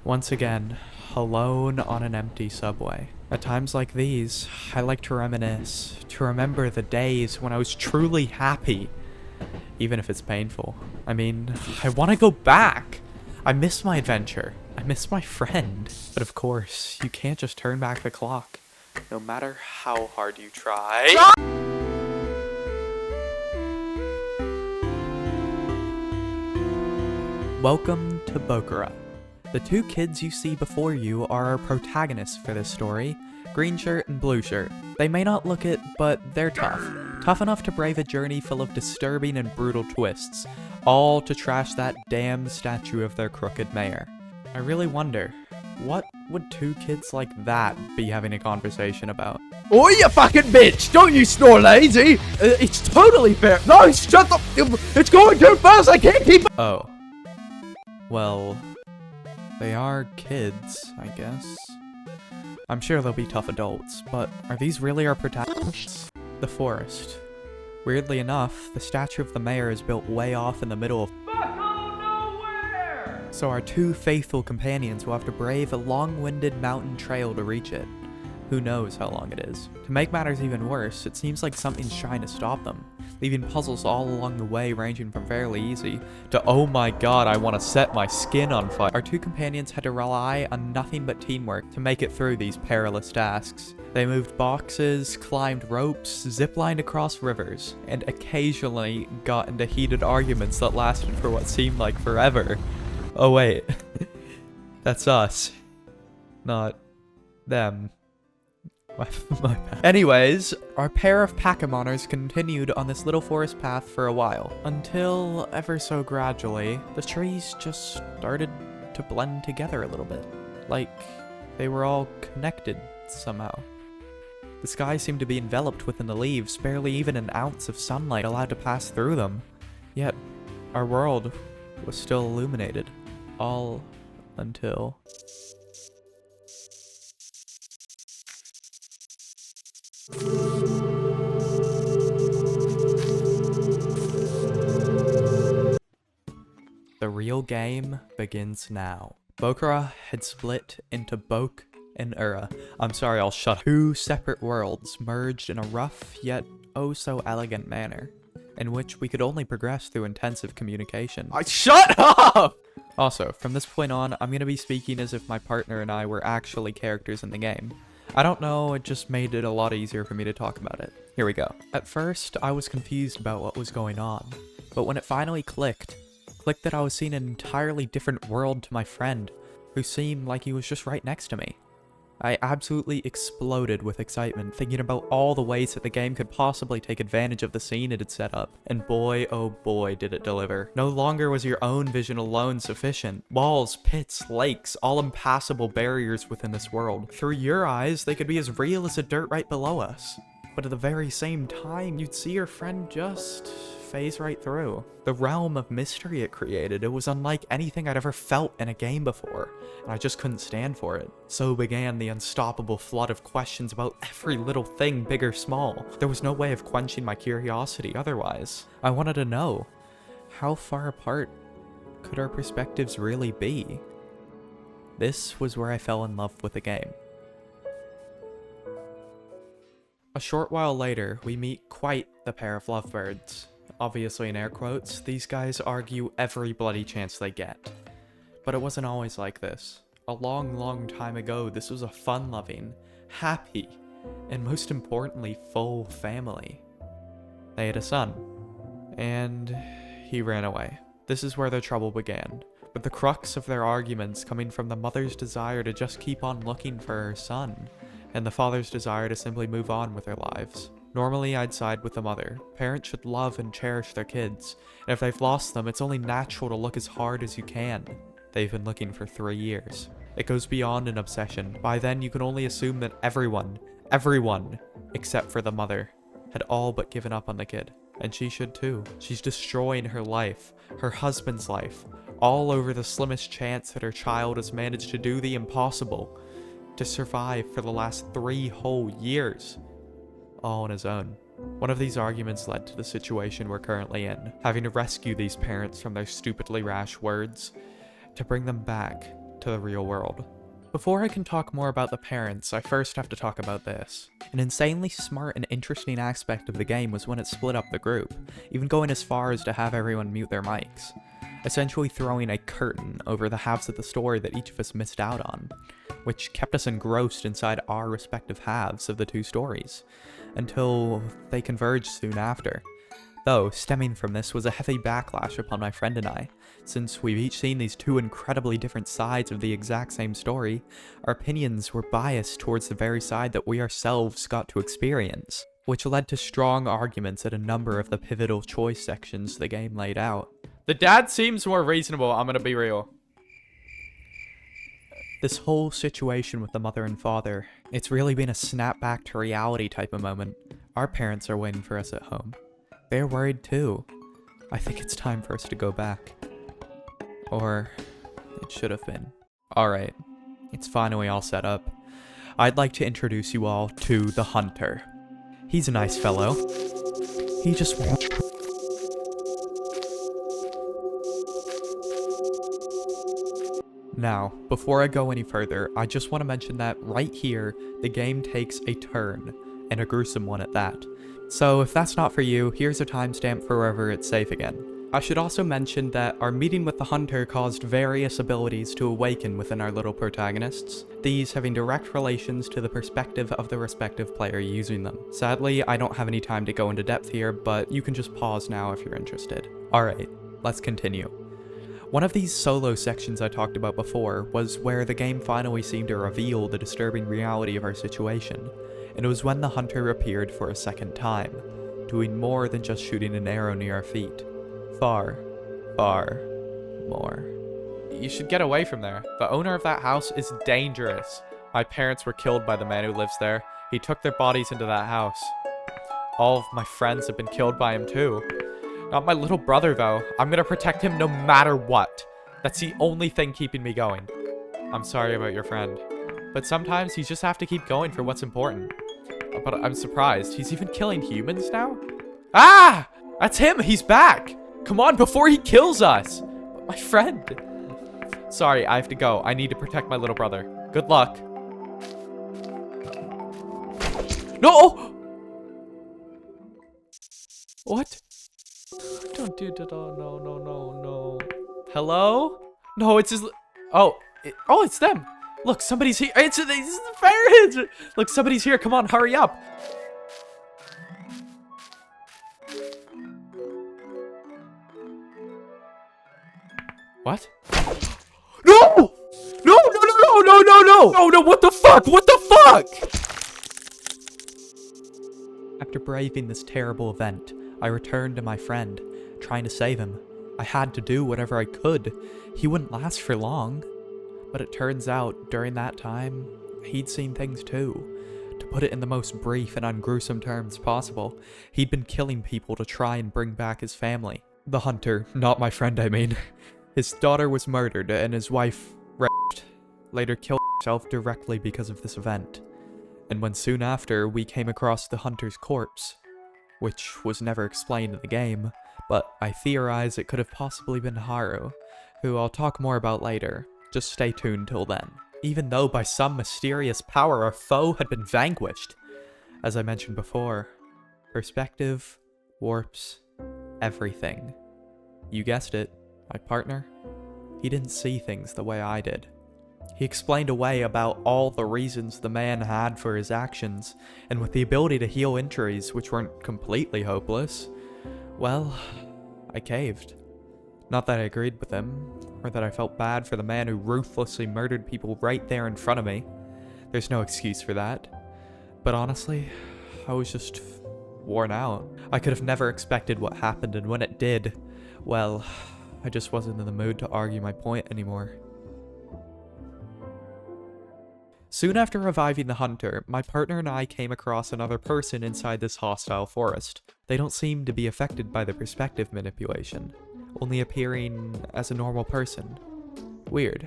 Once again, alone on an empty subway. At times like these, I like to reminisce, to remember the days when I was truly happy, even if it's painful. I mean, I want to go back. I miss my adventure. I miss my friend. But of course, you can't just turn back the clock, no matter how hard you try. Welcome to Bokura. The two kids you see before you are our protagonists for this story, green shirt and blue shirt. They may not look it, but they're tough. Tough enough to brave a journey full of disturbing and brutal twists, all to trash that damn statue of their crooked mayor. I really wonder, what would two kids like that be having a conversation about? Oh, you fucking bitch! Don't you snore lazy! It's totally fair. No, shut up! It's going too fast! I can't keep. Oh. Well, they are kids, I guess. I'm sure they'll be tough adults, but are these really our protagonists? The forest. Weirdly enough, the statue of the mayor is built way off in the middle of nowhere! So our two faithful companions will have to brave a long-winded mountain trail to reach it. Who knows how long it is. To make matters even worse, it seems like something's trying to stop them, leaving puzzles all along the way ranging from fairly easy to oh my god, I want to set my skin on fire. Our two companions had to rely on nothing but teamwork to make it through these perilous tasks. They moved boxes, climbed ropes, ziplined across rivers, and occasionally got into heated arguments that lasted for what seemed like forever. Oh wait, that's us, not them. My bad. Anyways, our pair of Pakamoners continued on this little forest path for a while, until, ever so gradually, the trees just started to blend together a little bit. Like, they were all connected somehow. The sky seemed to be enveloped within the leaves, barely even an ounce of sunlight allowed to pass through them. Yet, our world was still illuminated. All until... The real game begins now. Bokura had split into Bok and Ura. I'm sorry, I'll shut up. Two separate worlds merged in a rough yet oh so elegant manner, in which we could only progress through intensive communication. Shut up! Also, from this point on, I'm gonna be speaking as if my partner and I were actually characters in the game. I don't know, it just made it a lot easier for me to talk about it. Here we go. At first, I was confused about what was going on, but when it finally clicked that I was seeing an entirely different world to my friend, who seemed like he was just right next to me. I absolutely exploded with excitement, thinking about all the ways that the game could possibly take advantage of the scene it had set up. And boy, oh boy, did it deliver. No longer was your own vision alone sufficient. Walls, pits, lakes, all impassable barriers within this world. Through your eyes, they could be as real as the dirt right below us. But at the very same time, you'd see your friend just phase right through. The realm of mystery it created, it was unlike anything I'd ever felt in a game before, and I just couldn't stand for it. So began the unstoppable flood of questions about every little thing, big or small. There was no way of quenching my curiosity otherwise. I wanted to know, how far apart could our perspectives really be? This was where I fell in love with the game. A short while later, we meet quite the pair of lovebirds. Obviously in air quotes, these guys argue every bloody chance they get. But it wasn't always like this. A long time ago, this was a fun-loving, happy, and most importantly, full family. They had a son, and he ran away. This is where their trouble began, with the crux of their arguments coming from the mother's desire to just keep on looking for her son, and the father's desire to simply move on with their lives. Normally, I'd side with the mother. Parents should love and cherish their kids, and if they've lost them, it's only natural to look as hard as you can. They've been looking for 3 years. It goes beyond an obsession. By then, you can only assume that everyone, except for the mother, had all but given up on the kid. And she should too. She's destroying her life, her husband's life, all over the slimmest chance that her child has managed to do the impossible, to survive for the last 3 whole years. All on his own. One of these arguments led to the situation we're currently in, having to rescue these parents from their stupidly rash words, to bring them back to to the real world. Before I can talk more about the parents, I first have to talk about this. An insanely smart and interesting aspect of the game was when it split up the group, even going as far as to have everyone mute their mics, essentially throwing a curtain over the halves of the story that each of us missed out on, which kept us engrossed inside our respective halves of the two stories, until they converged soon after. Though, stemming from this was a heavy backlash upon my friend and I. Since we've each seen these two incredibly different sides of the exact same story, our opinions were biased towards the very side that we ourselves got to experience, which led to strong arguments at a number of the pivotal choice sections the game laid out. The dad seems more reasonable, I'm gonna be real. This whole situation with the mother and father, it's really been a snap back to reality type of moment. Our parents are waiting for us at home. They're worried too. I think it's time for us to go back. Or it should have been. Alright, it's finally all set up. I'd like to introduce you all to the Hunter. He's a nice fellow. He just won't. Now, before I go any further, I just want to mention that right here, the game takes a turn, and a gruesome one at that. So if that's not for you, here's a timestamp for wherever it's safe again. I should also mention that our meeting with the Hunter caused various abilities to awaken within our little protagonists, these having direct relations to the perspective of the respective player using them. Sadly, I don't have any time to go into depth here, but you can just pause now if you're interested. Alright, let's continue. One of these solo sections I talked about before was where the game finally seemed to reveal the disturbing reality of our situation, and it was when the Hunter appeared for a second time, doing more than just shooting an arrow near our feet. Far, far more. You should get away from there. The owner of that house is dangerous. My parents were killed by the man who lives there. He took their bodies into that house. All of my friends have been killed by him too. Not my little brother though. I'm gonna protect him no matter what. That's the only thing keeping me going. I'm sorry about your friend, but sometimes you just have to keep going for what's important. But I'm surprised. He's even killing humans now? Ah! That's him! He's back! Come on, before he kills us! My friend! Sorry, I have to go. I need to protect my little brother. Good luck. No! What? Don't do that. Oh, no, no, no, no. Hello? No, it's his... Oh, it's them. Look, somebody's here. It's the Fairheads. Look, somebody's here. Come on, hurry up. What? No! No, no, no, no, no, no, no! No, no, what the fuck? What the fuck? After braving this terrible event, I returned to my friend, trying to save him. I had to do whatever I could. He wouldn't last for long. But it turns out, during that time, he'd seen things too. To put it in the most brief and ungruesome terms possible, he'd been killing people to try and bring back his family. The Hunter, not my friend, I mean. His daughter was murdered and his wife raped, later killed herself directly because of this event. And when soon after we came across the Hunter's corpse, which was never explained in the game, but I theorize it could have possibly been Haru, who I'll talk more about later. Just stay tuned till then. Even though by some mysterious power our foe had been vanquished. As I mentioned before, perspective warps everything. You guessed it. My partner, he didn't see things the way I did. He explained away about all the reasons the man had for his actions, and with the ability to heal injuries which weren't completely hopeless, well, I caved. Not that I agreed with him, or that I felt bad for the man who ruthlessly murdered people right there in front of me. There's no excuse for that. But honestly, I was just worn out. I could have never expected what happened, and when it did, well, I just wasn't in the mood to argue my point anymore. Soon after reviving the Hunter, my partner and I came across another person inside this hostile forest. They don't seem to be affected by the perspective manipulation, only appearing as a normal person. Weird.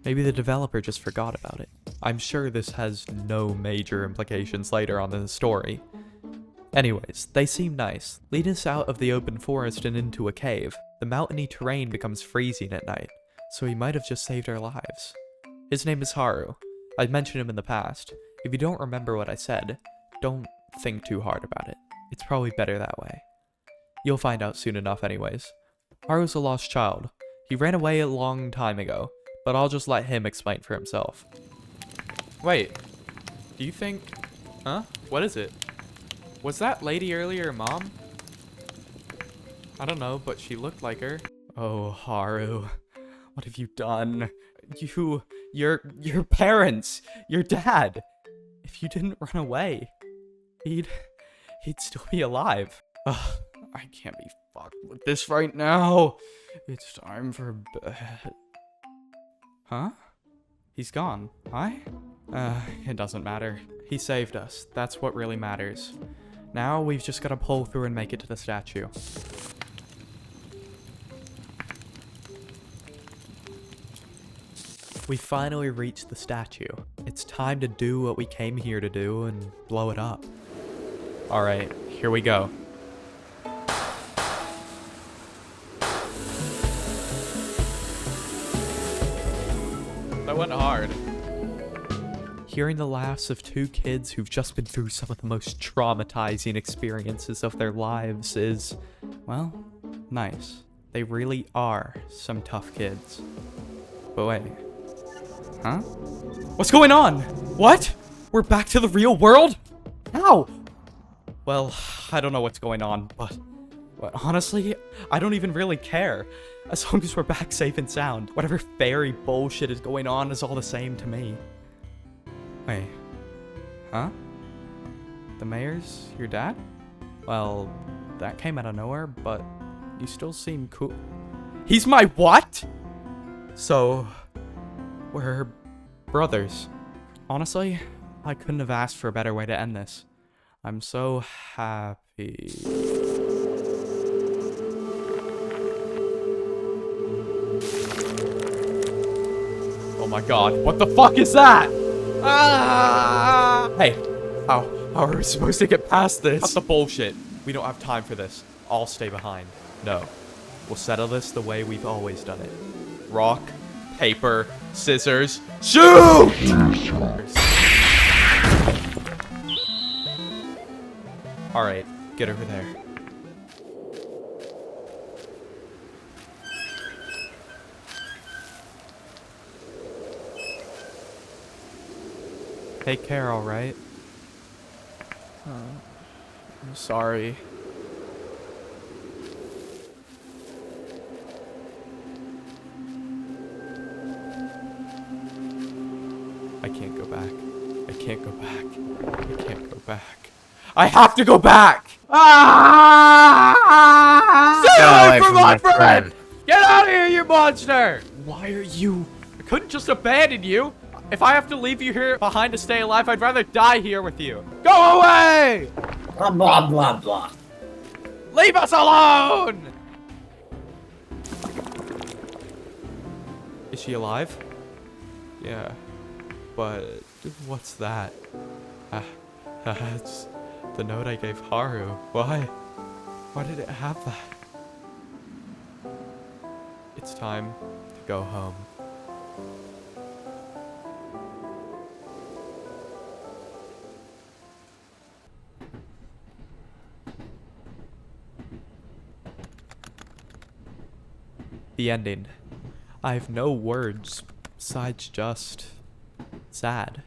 Maybe the developer just forgot about it. I'm sure this has no major implications later on in the story. Anyways, they seem nice. Lead us out of the open forest and into a cave. The mountainy terrain becomes freezing at night, so he might have just saved our lives. His name is Haru. I've mentioned him in the past. If you don't remember what I said, don't think too hard about it. It's probably better that way. You'll find out soon enough anyways. Haru's a lost child. He ran away a long time ago, but I'll just let him explain for himself. Wait, do you think... Huh? What is it? Was that lady earlier Mom? I don't know, but she looked like her. Oh, Haru. What have you done? Your parents, your dad. If you didn't run away, he'd still be alive. Ugh, I can't be fucked with this right now. It's time for bed. Huh? He's gone. Why? It doesn't matter. He saved us. That's what really matters. Now we've just gotta pull through and make it to the statue. We finally reached the statue. It's time to do what we came here to do and blow it up. Alright, here we go. That went hard. Hearing the laughs of two kids who've just been through some of the most traumatizing experiences of their lives is, well, nice. They really are some tough kids. But wait. Huh? What's going on? What? We're back to the real world? How? Well, I don't know what's going on, but honestly, I don't even really care. As long as we're back safe and sound. Whatever fairy bullshit is going on is all the same to me. Wait. Huh? The mayor's your dad? Well, that came out of nowhere, but you still seem cool. He's my what? So, we're brothers. Honestly, I couldn't have asked for a better way to end this. I'm so happy. Oh my god, what the fuck is that? Ah! Hey, how are we supposed to get past this? Cut the bullshit. We don't have time for this. I'll stay behind. No. We'll settle this the way we've always done it. Rock, paper, scissors, shoot! Alright, get over there. Take care, alright? I'm sorry. I can't go back. I can't go back. I can't go back. I have to go back! Ah! Stay away from my friend! Get out of here, you monster! Why are you... I couldn't just abandon you. If I have to leave you here behind to stay alive, I'd rather die here with you. Go away! Blah, blah, blah, blah. Leave us alone! Is she alive? Yeah. But what's that? It's the note I gave Haru. Why? Why did it have that? It's time to go home. The ending. I have no words besides just sad.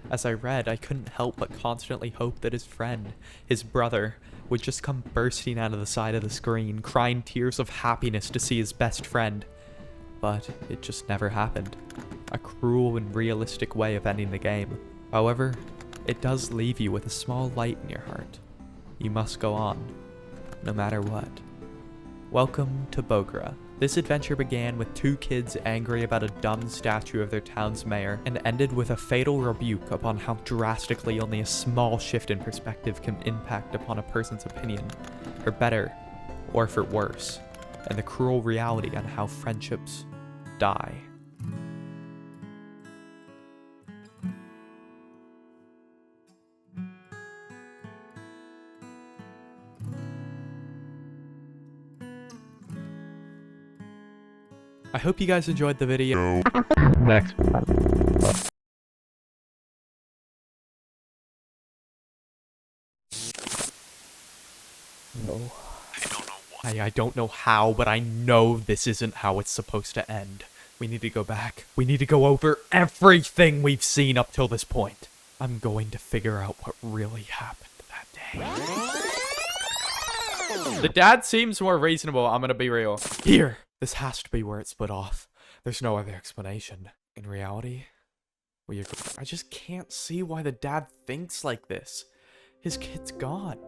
As I read, I couldn't help but constantly hope that his friend, his brother, would just come bursting out of the side of the screen, crying tears of happiness to see his best friend. But it just never happened. A cruel and realistic way of ending the game. However, it does leave you with a small light in your heart. You must go on, no matter what. Welcome to Bokura. This adventure began with two kids angry about a dumb statue of their town's mayor, and ended with a fatal rebuke upon how drastically only a small shift in perspective can impact upon a person's opinion, for better or for worse, and the cruel reality on how friendships die. I hope you guys enjoyed the video. next time. No. I don't know how, but I know this isn't how it's supposed to end. We need to go back. We need to go over everything we've seen up till this point. I'm going to figure out what really happened that day. The dad seems more reasonable, I'm gonna be real. Here! This has to be where it split off. There's no other explanation. In reality, I just can't see why the dad thinks like this. His kid's gone.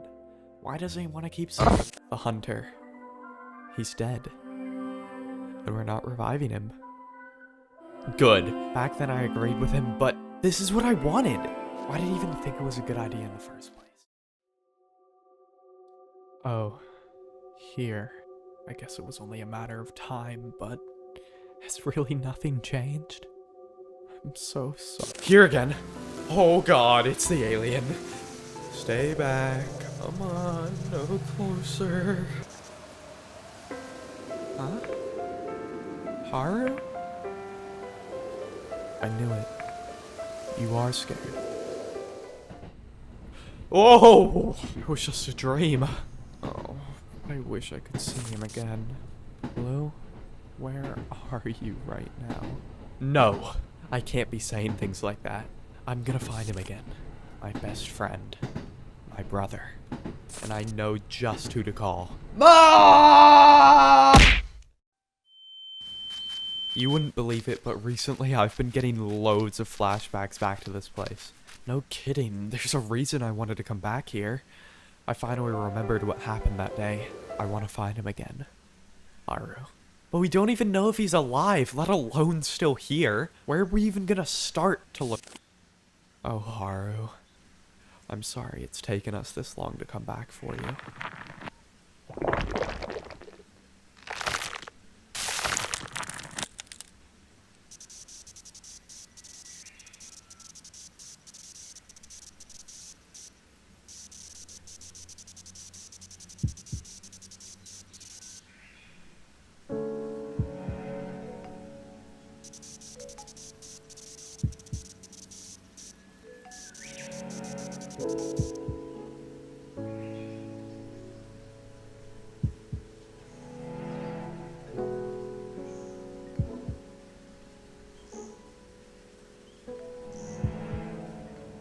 Why doesn't he want to keep saying the hunter? He's dead. And we're not reviving him. Good. Back then I agreed with him, but this is what I wanted. Why did I even think it was a good idea in the first place? Oh, here. I guess it was only a matter of time, but has really nothing changed? I'm so sorry. Here again. Oh god, it's the alien. Stay back. Come on, no closer. Huh? Haru? I knew it. You are scared. Oh! It was just a dream. Oh, I wish I could see him again. Blue, where are you right now? No, I can't be saying things like that. I'm gonna find him again. My best friend. My brother. And I know just who to call. Mom! You wouldn't believe it, but recently I've been getting loads of flashbacks back to this place. No kidding, there's a reason I wanted to come back here. I finally remembered what happened that day. I want to find him again. Haru. But we don't even know if he's alive, let alone still here. Where are we even gonna start to look? Oh, Haru. I'm sorry it's taken us this long to come back for you.